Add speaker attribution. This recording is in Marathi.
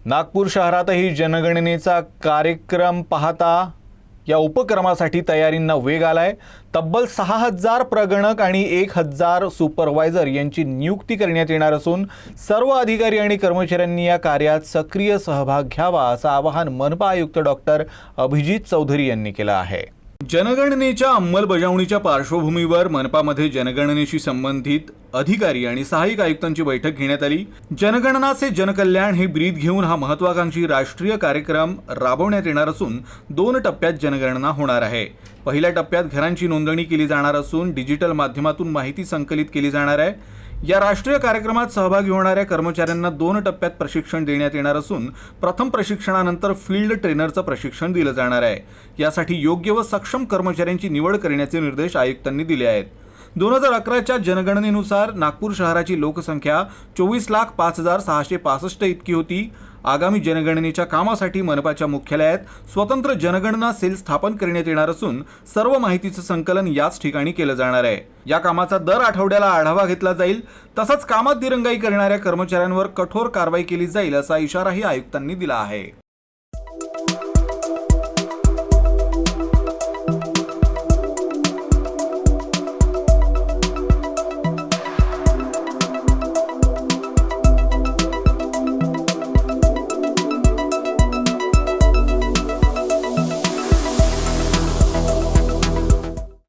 Speaker 1: नागपूर शहरातही जनगणनेचा कार्यक्रम पाहता या उपक्रमासाठी तयारींना वेग आलाय। तब्बल 6000 प्रगणक आणि 1000 सुपरवायझर यांची नियुक्ती करण्यात येणार असून सर्व अधिकारी आणि कर्मचाऱ्यांनी या कार्यात सक्रिय सहभाग घ्यावा असं आवाहन मनपा आयुक्त डॉक्टर अभिजित चौधरी यांनी केलं आहे। जनगणनेच्या अंमलबजावणीच्या पार्श्वभूमीवर मनपामध्ये जनगणनेशी संबंधित अधिकारी आणि सहाय्यक आयुक्तांची बैठक घेण्यात आली। जनगणना से जनकल्याण हे ब्रीद घेऊन हा महत्त्वाकांक्षी राष्ट्रीय कार्यक्रम राबवण्यात येणार असून 2 टप्प्यात जनगणना होणार आहे। पहिल्या टप्प्यात घरांची नोंदणी केली जाणार असून डिजिटल माध्यमातून माहिती संकलित केली जाणार आहे। या राष्ट्रीय कार्यक्रमात सहभागी होणाऱ्या कर्मचाऱ्यांना 2 टप्प्यात प्रशिक्षण देण्यात येणार असून प्रथम प्रशिक्षणानंतर फील्ड ट्रेनरचं प्रशिक्षण दिलं जाणार आहे। यासाठी योग्य व सक्षम कर्मचाऱ्यांची निवड करण्याचे निर्देश आयुक्तांनी दिले आहेत। 2011च्या जनगणनेनुसार नागपूर शहराची लोकसंख्या 24,05,665 इतकी होती। आगामी जनगणनेच्या कामासाठी मनपाच्या मुख्यालयात स्वतंत्र जनगणना सेल स्थापन करण्यात येणार असून सर्व माहितीचं संकलन याच ठिकाणी केलं जाणार आहे। या कामाचा दर आठवड्याला आढावा घेतला जाईल, तसंच कामात दिरंगाई करणाऱ्या कर्मचाऱ्यांवर कठोर कारवाई केली जाईल असा इशाराही आयुक्तांनी दिला आहे।